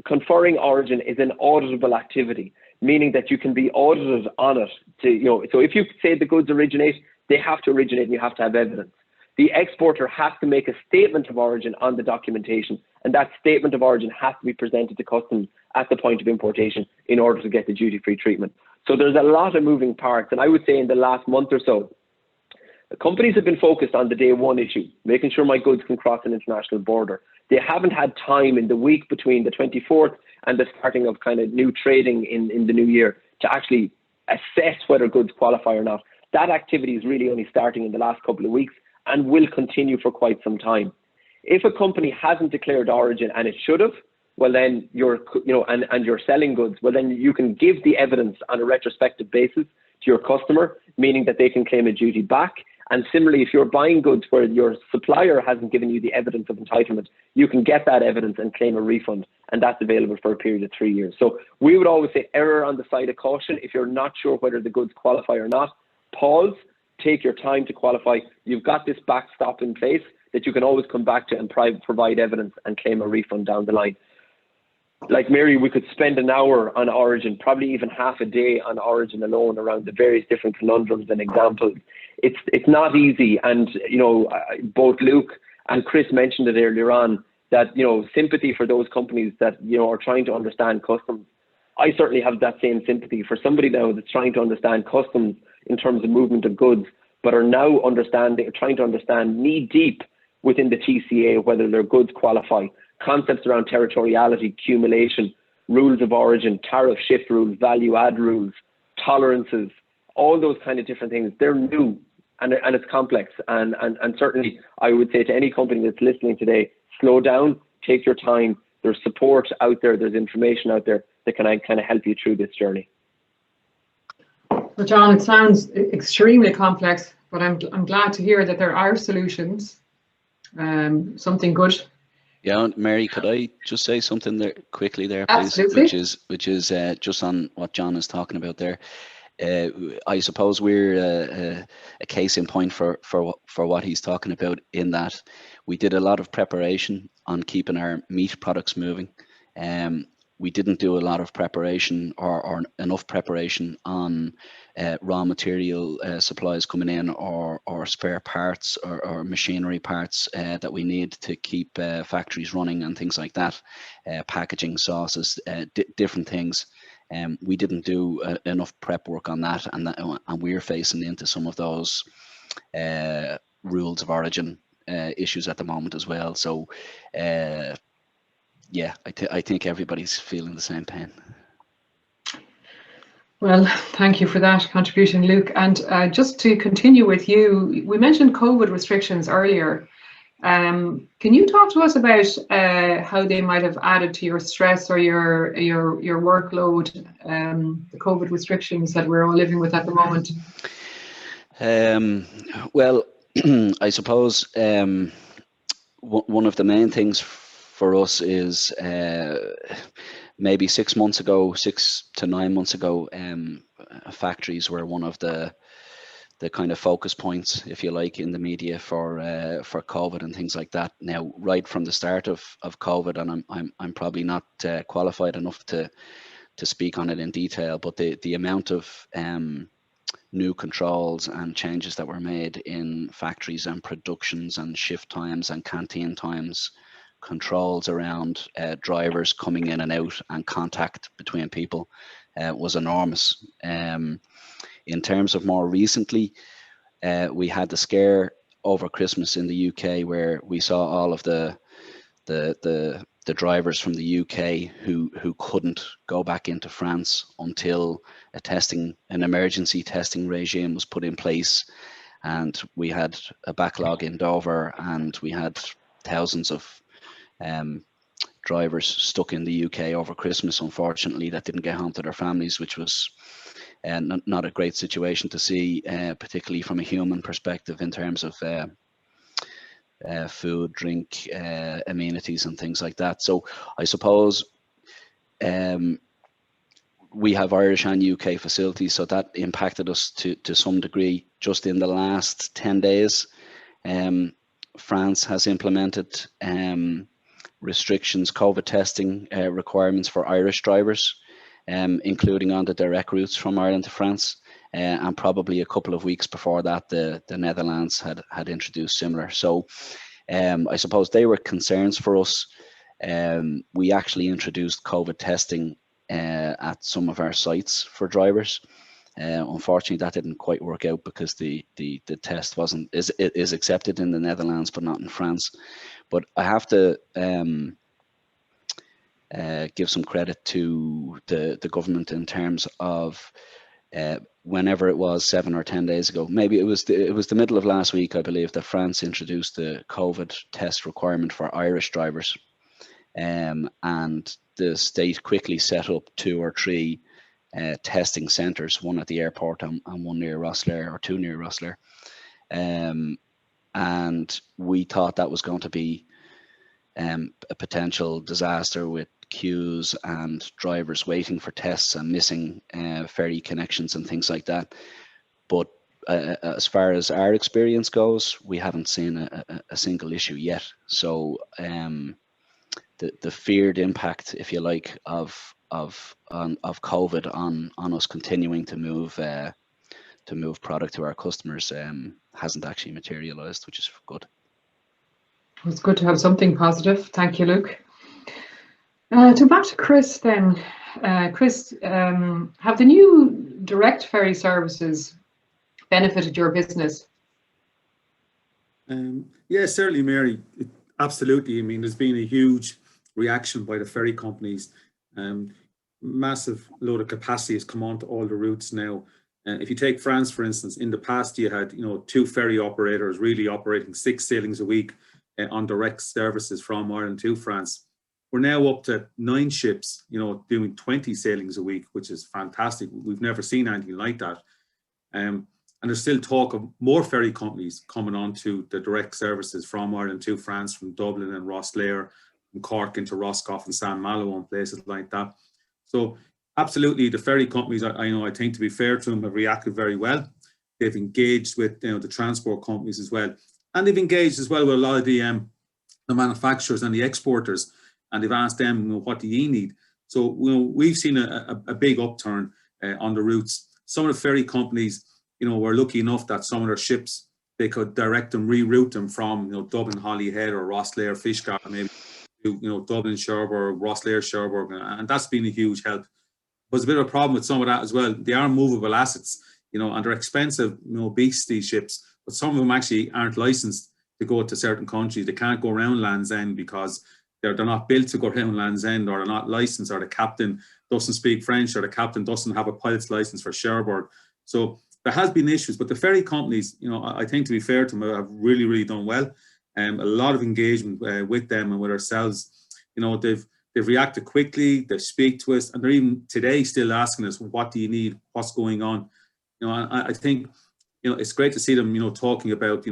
conferring origin is an auditable activity, meaning that you can be audited on it. So if you say the goods originate, they have to originate and you have to have evidence. The exporter has to make a statement of origin on the documentation, and that statement of origin has to be presented to customs at the point of importation in order to get the duty-free treatment. So there's a lot of moving parts, and I would say in the last month or so, companies have been focused on the day one issue, making sure my goods can cross an international border. They haven't had time in the week between the 24th and the starting of kind of new trading in the new year to actually assess whether goods qualify or not. That activity is really only starting in the last couple of weeks and will continue for quite some time. If a company hasn't declared origin and it should have, well then you're selling goods, well then you can give the evidence on a retrospective basis to your customer meaning that they can claim a duty back. And similarly, if you're buying goods where your supplier hasn't given you the evidence of entitlement, you can get that evidence and claim a refund, and that's available for a period of 3 years. So we would always say err on the side of caution. If you're not sure whether the goods qualify or not, pause, take your time to qualify. You've got this backstop in place that you can always come back to and provide evidence and claim a refund down the line. Like Mary, we could spend an hour on origin, probably even half a day on origin alone around the various different conundrums and examples. It's not easy, and both Luke and Chris mentioned it earlier on that sympathy for those companies that are trying to understand customs. I certainly have that same sympathy for somebody now that's trying to understand customs in terms of movement of goods, but are now trying to understand knee deep within the TCA whether their goods qualify. Concepts around territoriality, accumulation, rules of origin, tariff shift rules, value add rules, tolerances, all those kind of different things. They're new and it's complex. And certainly I would say to any company that's listening today, slow down, take your time. There's support out there, there's information out there that can kind of help you through this journey. Well, John, it sounds extremely complex, but I'm glad to hear that there are solutions. Something good. Yeah, Mary, could I just say something there quickly there, please? Absolutely. Which is just on what John is talking about there. I suppose we're a case in point for what he's talking about, in that we did a lot of preparation on keeping our meat products moving. We didn't do a lot of preparation or enough preparation on raw material supplies coming in, or spare parts or machinery parts that we need to keep factories running and things like that, packaging, sauces, different things. We didn't do enough prep work on that, and we're facing into some of those rules of origin issues at the moment as well. So yeah, I think everybody's feeling the same pain. Well, thank you for that contribution, Luke. And just to continue with you, we mentioned COVID restrictions earlier. Can you talk to us about how they might have added to your stress or your workload, the COVID restrictions that we're all living with at the moment? Well, I suppose one of the main things for us is maybe 6 to 9 months ago, factories were one of the kind of focus points, if you like, in the media for COVID and things like that. Now, right from the start of COVID, and I'm probably not qualified enough to speak on it in detail, but the amount of new controls and changes that were made in factories and productions and shift times and canteen times, controls around drivers coming in and out and contact between people was enormous. In terms of more recently, we had the scare over Christmas in the UK, where we saw all of the drivers from the UK who couldn't go back into France until an emergency testing regime was put in place, and we had a backlog in Dover, and we had thousands of drivers stuck in the UK over Christmas, unfortunately, that didn't get home to their families, which was not a great situation to see, particularly from a human perspective in terms of food, drink, amenities and things like that. So I suppose we have Irish and UK facilities, so that impacted us to some degree. Just in the last 10 days, France has implemented restrictions, COVID testing requirements for Irish drivers, including on the direct routes from Ireland to France. And probably a couple of weeks before that, the Netherlands had introduced similar. So I suppose they were concerns for us. We actually introduced COVID testing at some of our sites for drivers. Unfortunately, that didn't quite work out because the test is accepted in the Netherlands but not in France. But I have to give some credit to the government in terms of whenever it was 7 or 10 days ago, maybe it was the middle of last week, I believe, that France introduced the COVID test requirement for Irish drivers, and the state quickly set up 2 or 3 testing centres, one at the airport and one near Rosslare, or two near Rosslare. And we thought that was going to be a potential disaster with queues and drivers waiting for tests and missing ferry connections and things like that. But as far as our experience goes, we haven't seen a single issue yet. So the feared impact, if you like, of COVID on us continuing to move product to our customers hasn't actually materialized, which is good. It's good to have something positive. Thank you, Luke. So back to Chris then. Chris, have the new direct ferry services benefited your business? Yeah, certainly, Mary. Absolutely. I mean, there's been a huge reaction by the ferry companies. Massive load of capacity has come onto all the routes now. If you take France, for instance, in the past you had 2 ferry operators really operating 6 sailings a week on direct services from Ireland to France. We're now up to 9 ships, doing 20 sailings a week, which is fantastic. We've never seen anything like that. And there's still talk of more ferry companies coming on to the direct services from Ireland to France, from Dublin and Rosslare, from Cork into Roscoff and San Malo and places like that. So absolutely, the ferry companies, I think, to be fair to them, have reacted very well. They've engaged with the transport companies as well. And they've engaged as well with a lot of the manufacturers and the exporters. And they've asked them, what do you need? So we've seen a big upturn on the routes. Some of the ferry companies, were lucky enough that some of their ships, they could direct them, reroute them from Dublin, Holyhead or Rosslare, Fishguard, maybe to Dublin, Cherbourg, Rosslare, Cherbourg, and that's been a huge help. There's a bit of a problem with some of that as well. They are movable assets, and they're expensive, beasts, these ships, but some of them actually aren't licensed to go to certain countries. They can't go around Land's End because they're not built to go around Land's End, or they're not licensed, or the captain doesn't speak French, or the captain doesn't have a pilot's license for Cherbourg. So there has been issues, but the ferry companies, I think, to be fair to them, have really, really done well. A lot of engagement with them and with ourselves. They've reacted quickly, they speak to us, and they're even today still asking us, what do you need, what's going on? I think, it's great to see them, talking about,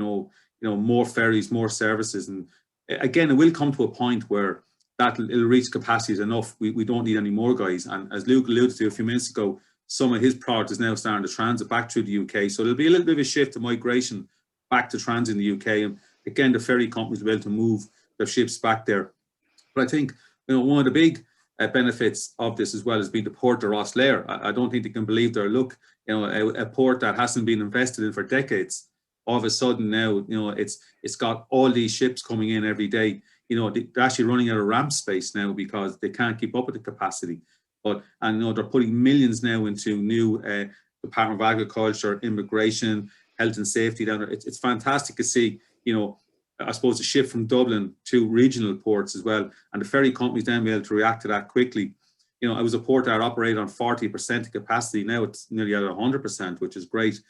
more ferries, more services. And again, it will come to a point where it'll reach capacity is enough. We don't need any more guys. And as Luke alluded to a few minutes ago, some of his product is now starting to transit back through the UK. So there'll be a little bit of a shift to migration back to transit in the UK. And again, the ferry companies will be able to move their ships back there. But I think, one of the big benefits of this as well has been the port of Rosslare. I don't think they can believe their luck. A port that hasn't been invested in for decades, all of a sudden now, it's got all these ships coming in every day. They're actually running out of ramp space now because they can't keep up with the capacity. But they're putting millions now into new Department of Agriculture, immigration, health and safety down there. It's fantastic to see, I suppose, a shift from Dublin to regional ports as well, and the ferry companies then be able to react to that quickly. It was a port that operated on 40% capacity. Now it's nearly at 100%, which is great.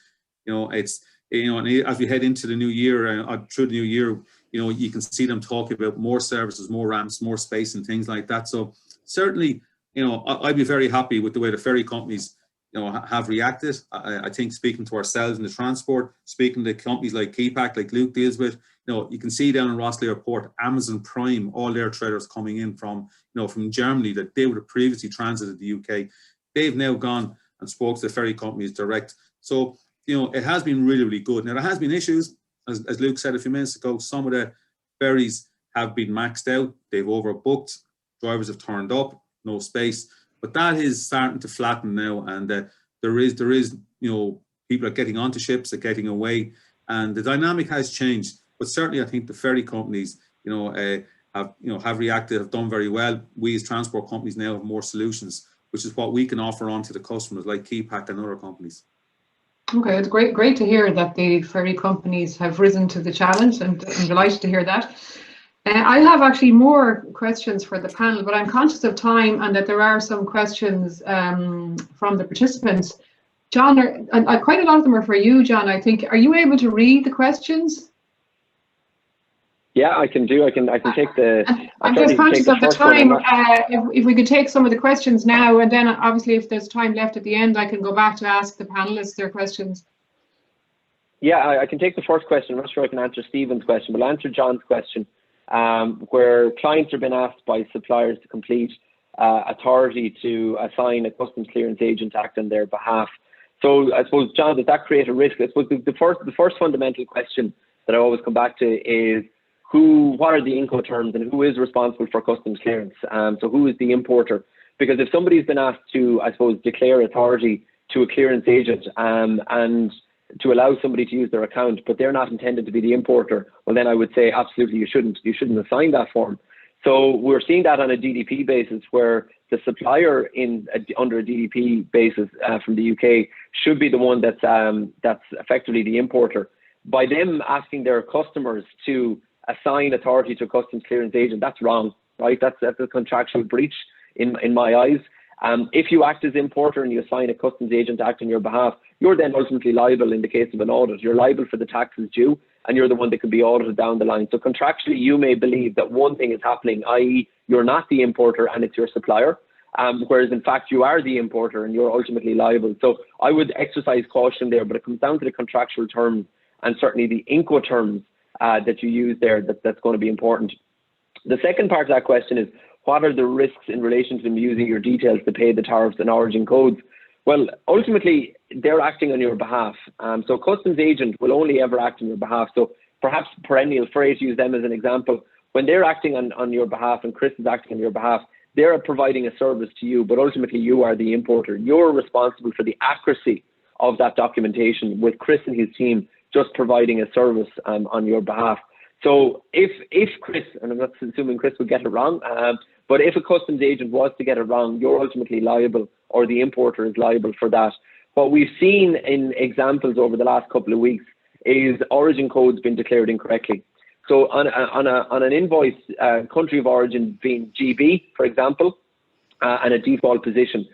And as we head into the new year, through the new year, you can see them talking about more services, more ramps, more space, and things like that. So certainly, I'd be very happy with the way the ferry companies, have reacted. I think, speaking to ourselves in the transport, speaking to companies like Kepak, like Luke deals with, you can see down in Rosslare Port, Amazon Prime, all their traders coming in from, from Germany that they would have previously transited the UK. They've now gone and spoke to the ferry companies direct. So, it has been really, really good. Now, there has been issues, as Luke said a few minutes ago. Some of the ferries have been maxed out. They've overbooked. Drivers have turned up, no space. But that is starting to flatten now, and there is people are getting onto ships, are getting away, and the dynamic has changed. But certainly, I think the ferry companies, have reacted, have done very well. We as transport companies now have more solutions, which is what we can offer on to the customers, like Kepak and other companies. Okay, it's great to hear that the ferry companies have risen to the challenge, and I'm delighted to hear that. I have actually more questions for the panel, but I'm conscious of time and that there are some questions from the participants. John, quite a lot of them are for you, John, I think. Are you able to read the questions? Yeah, I can take the. I'm just conscious of the time. If we could take some of the questions now, and then obviously if there's time left at the end, I can go back to ask the panelists their questions. Yeah, I can take the first question. I'm not sure I can answer Stephen's question, but I'll answer John's question, where clients have been asked by suppliers to complete authority to assign a customs clearance agent to act on their behalf. So I suppose, John, does that create a risk? I suppose the first fundamental question that I always come back to is what are the Incoterms and who is responsible for customs clearance? So who is the importer? Because if somebody's been asked to, I suppose, declare authority to a clearance agent and to allow somebody to use their account, but they're not intended to be the importer, well then I would say absolutely you shouldn't assign that form. So we're seeing that on a DDP basis, where the supplier under a DDP basis from the UK should be the one that's effectively the importer. By them asking their customers to assign authority to a customs clearance agent, that's wrong, right? That's a contractual breach in my eyes. If you act as importer and you assign a customs agent to act on your behalf, you're then ultimately liable in the case of an audit. You're liable for the taxes due, and you're the one that can be audited down the line. So contractually, you may believe that one thing is happening, i.e. you're not the importer and it's your supplier, whereas in fact you are the importer and you're ultimately liable. So I would exercise caution there, but it comes down to the contractual terms and certainly the Incoterms that you use there, that's going to be important. The second part of that question is, what are the risks in relation to them using your details to pay the tariffs and origin codes? Well, ultimately, they're acting on your behalf. So customs agent will only ever act on your behalf. So perhaps Perennial, Ferry, to use them as an example, when they're acting on your behalf and Chris is acting on your behalf, they're providing a service to you, but ultimately you are the importer. You're responsible for the accuracy of that documentation, with Chris and his team just providing a service on your behalf. So if Chris, and I'm not assuming Chris would get it wrong, but if a customs agent was to get it wrong, you're ultimately liable, or the importer is liable for that. What we've seen in examples over the last couple of weeks is origin codes being declared incorrectly. So on an invoice, country of origin being GB, for example, and a default position,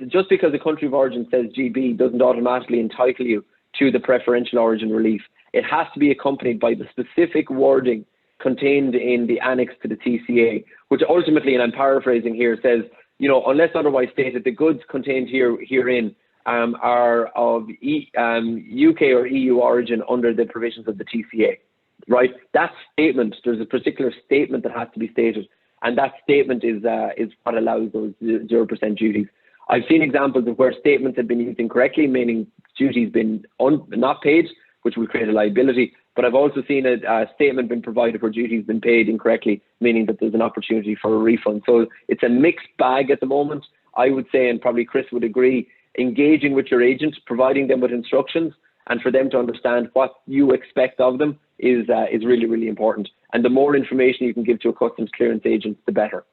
just because the country of origin says GB doesn't automatically entitle you to the preferential origin relief. It has to be accompanied by the specific wording contained in the annex to the TCA, which ultimately, and I'm paraphrasing here, says, unless otherwise stated, the goods contained herein are of UK or EU origin under the provisions of the TCA, right? That statement, there's a particular statement that has to be stated, and that statement is what allows those 0% duties. I've seen examples of where statements have been used incorrectly, meaning duties been not paid, which will create a liability. But I've also seen a statement been provided where duties been paid incorrectly, meaning that there's an opportunity for a refund. So it's a mixed bag at the moment, I would say, and probably Chris would agree. Engaging with your agent, providing them with instructions, and for them to understand what you expect of them is really, really important. And the more information you can give to a customs clearance agent, the better.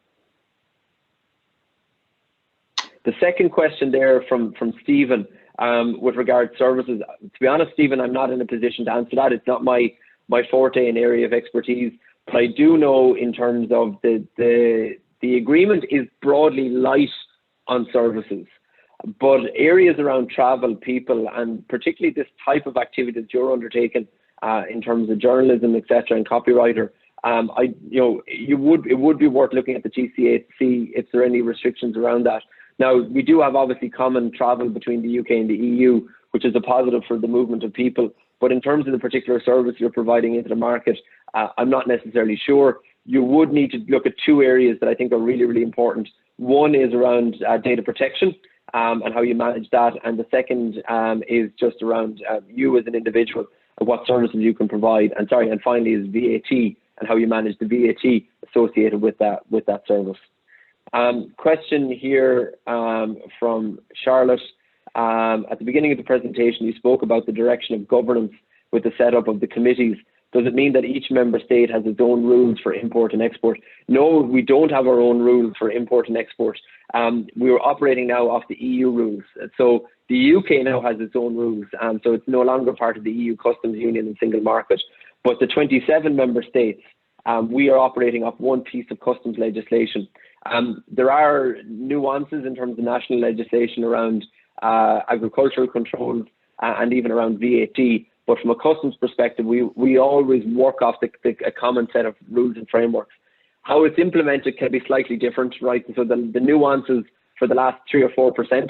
The second question there from Stephen, with regard to services, to be honest, Stephen, I'm not in a position to answer that. It's not my forte and area of expertise, but I do know in terms of the agreement is broadly light on services, but areas around travel, people, and particularly this type of activity that you're undertaking in terms of journalism, etc., and copywriter, it would be worth looking at the TCA to see if there are any restrictions around that. Now, we do have obviously common travel between the UK and the EU, which is a positive for the movement of people. But in terms of the particular service you're providing into the market, I'm not necessarily sure. You would need to look at two areas that I think are really, really important. One is around data protection and how you manage that. And the second is just around you as an individual and what services you can provide. And finally is VAT and how you manage the VAT associated with that service. Question here from Charlotte. At the beginning of the presentation, you spoke about the direction of governance with the setup of the committees. Does it mean that each member state has its own rules for import and export? No, we don't have our own rules for import and export. We are operating now off the EU rules. So the UK now has its own rules. So it's no longer part of the EU customs union and single market. But the 27 member states, we are operating off one piece of customs legislation. There are nuances in terms of national legislation around agricultural controls and even around VAT, But from a customs perspective, we always work off a common set of rules and frameworks. How it's implemented can be slightly different, right? So the nuances for the last 3 or 4%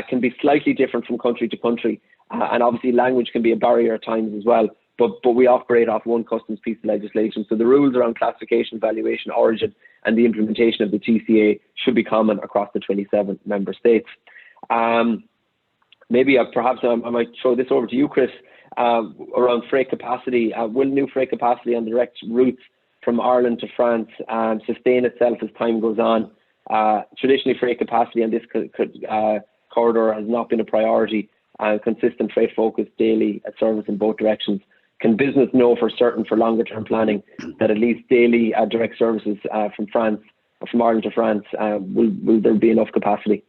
can be slightly different from country to country. And obviously language can be a barrier at times as well. But we operate off one customs piece of legislation. So the rules around classification, valuation, origin, and the implementation of the TCA should be common across the 27 member states. Maybe perhaps I might throw this over to you, Chris, around freight capacity. Will new freight capacity on direct routes from Ireland to France sustain itself as time goes on? Traditionally, freight capacity on this corridor has not been a priority, and consistent freight focus daily service in both directions. Can business know for certain for longer term planning that at least daily direct services from France, or from Ireland to France, will there be enough capacity?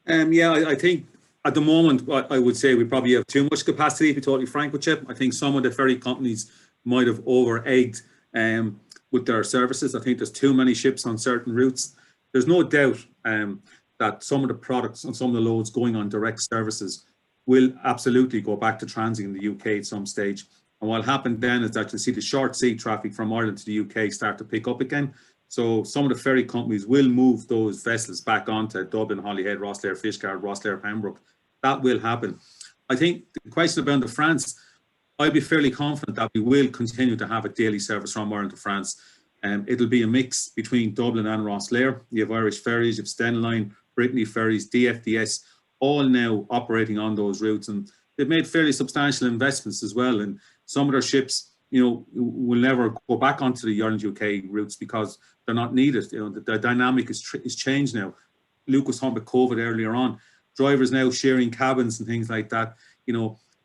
Yeah, I think at the moment, I would say we probably have too much capacity, to be totally frank with you. I think some of the ferry companies might have over-egged with their services. I think there's too many ships on certain routes. There's no doubt that some of the products and some of the loads going on direct services will absolutely go back to transit in the UK at some stage. And what'll happen then is that you'll see the short sea traffic from Ireland to the UK start to pick up again. So some of the ferry companies will move those vessels back onto Dublin, Holyhead, Rosslare, Fishguard, Rosslare, Pembroke. That will happen. I think the question about the France, I'd be fairly confident that we will continue to have a daily service from Ireland to France. It'll be a mix between Dublin and Rosslare. You have Irish Ferries, you have Stenline, Brittany Ferries, DFDS, all now operating on those routes, and they've made fairly substantial investments as well. And some of their ships, will never go back onto the Ireland UK routes because they're not needed. The dynamic is changed now. Luke was talking about COVID earlier on. Drivers now sharing cabins and things like that.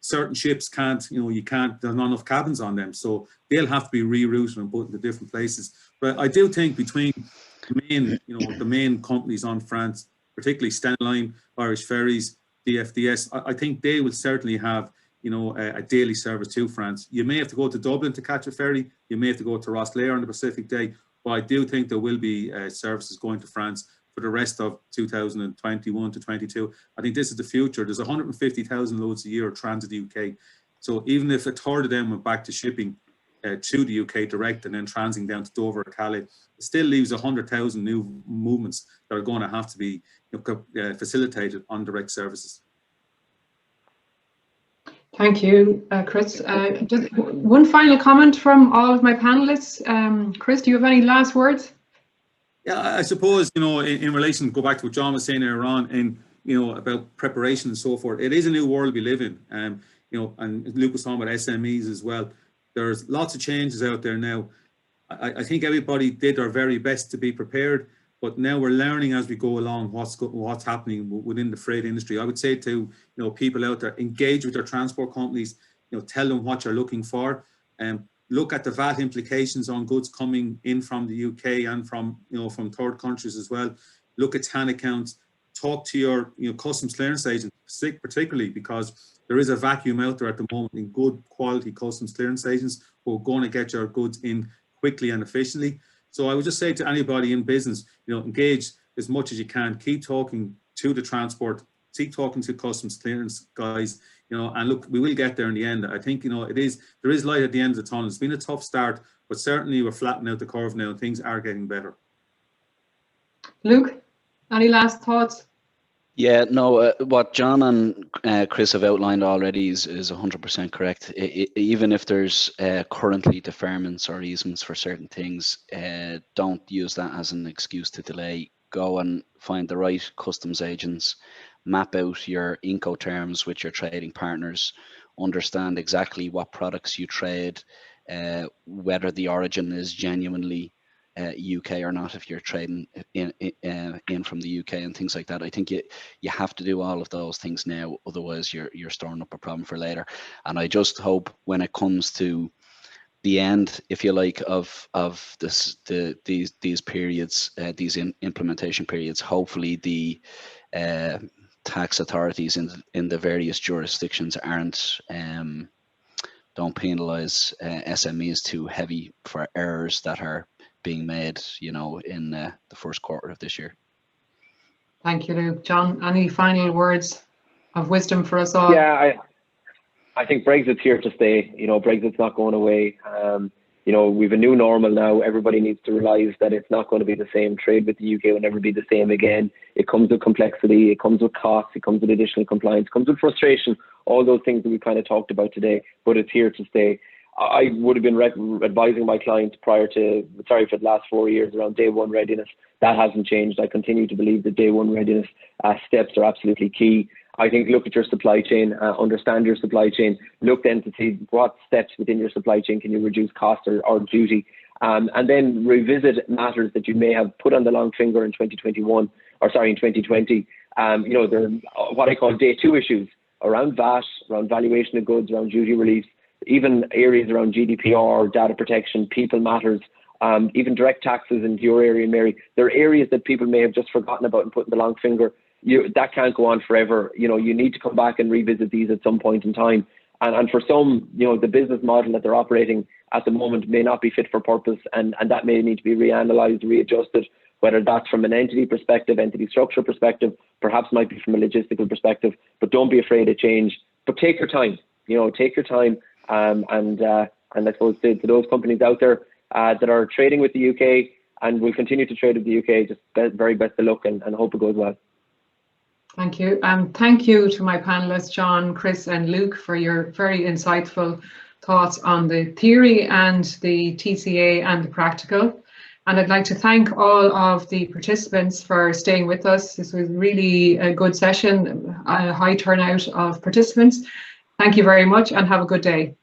Certain ships can't, there's not enough cabins on them, so they'll have to be rerouted and put into different places. But I do think between the main companies on France, particularly Stenline, Irish Ferries, DFDS, I think they will certainly have, a daily service to France. You may have to go to Dublin to catch a ferry. You may have to go to Rosslare on the Pacific Day. But I do think there will be services going to France for the rest of 2021 to 22. I think this is the future. There's 150,000 loads a year of transit UK. So even if a third of them went back to shipping to the UK direct and then transiting down to Dover or Calais, it still leaves 100,000 new movements that are going to have to be facilitated on direct services. Thank you, Chris. Just one final comment from all of my panelists. Chris, do you have any last words? Yeah, I suppose, in relation, go back to what John was saying earlier on, and, about preparation and so forth. It is a new world we live in. And Luke was talking about SMEs as well. There's lots of changes out there now. I think everybody did their very best to be prepared, but now we're learning as we go along what's happening within the freight industry. I would say to people out there, engage with their transport companies. Tell them what you're looking for, and look at the VAT implications on goods coming in from the UK and from third countries as well. Look at TAN accounts. Talk to your customs clearance agent, particularly because there is a vacuum out there at the moment in good quality customs clearance agents who are going to get your goods in quickly and efficiently. So I would just say to anybody in business, engage as much as you can. Keep talking to the transport, keep talking to customs clearance guys, and look, we will get there in the end. I think, there is light at the end of the tunnel. It's been a tough start, but certainly we're flattening out the curve now and things are getting better. Luke, any last thoughts? Yeah, no, what John and Chris have outlined already is 100% correct. Even if there's currently deferments or easements for certain things, don't use that as an excuse to delay. Go and find the right customs agents, map out your Incoterms with your trading partners, understand exactly what products you trade, whether the origin is genuinely UK or not, if you're trading in from the UK and things like that. I think you have to do all of those things now, otherwise you're storing up a problem for later. And I just hope when it comes to the end, if you like, of these periods, these implementation periods, hopefully the tax authorities in the various jurisdictions don't penalise SMEs too heavy for errors that are being made, in the first quarter of this year. Thank you, Luke. John, any final words of wisdom for us all? Yeah, I think Brexit's here to stay. Brexit's not going away. We've a new normal now. Everybody needs to realise that it's not going to be the same. Trade with the UK will never be the same again. It comes with complexity, it comes with costs, it comes with additional compliance, it comes with frustration, all those things that we kind of talked about today, but it's here to stay. I would have been advising my clients for the last 4 years around day one readiness. That hasn't changed. I continue to believe that day one readiness steps are absolutely key. I think look at your supply chain, understand your supply chain, look then to see what steps within your supply chain can you reduce cost or duty, and then revisit matters that you may have put on the long finger in 2020. There are what I call day two issues around VAT, around valuation of goods, around duty relief, even areas around GDPR, data protection, people matters, even direct taxes into your area, Mary. There are areas that people may have just forgotten about and put in the long finger. That can't go on forever. You need to come back and revisit these at some point in time. And for some, the business model that they're operating at the moment may not be fit for purpose, and that may need to be reanalyzed, readjusted, whether that's from an entity perspective, entity structure perspective, perhaps might be from a logistical perspective. But don't be afraid of change. But take your time. Take your time. And I suppose to those companies out there that are trading with the UK and will continue to trade with the UK, just very best of luck and hope it goes well. Thank you. Thank you to my panelists, John, Chris and Luke, for your very insightful thoughts on the theory and the TCA and the practical. And I'd like to thank all of the participants for staying with us. This was really a good session, a high turnout of participants. Thank you very much and have a good day.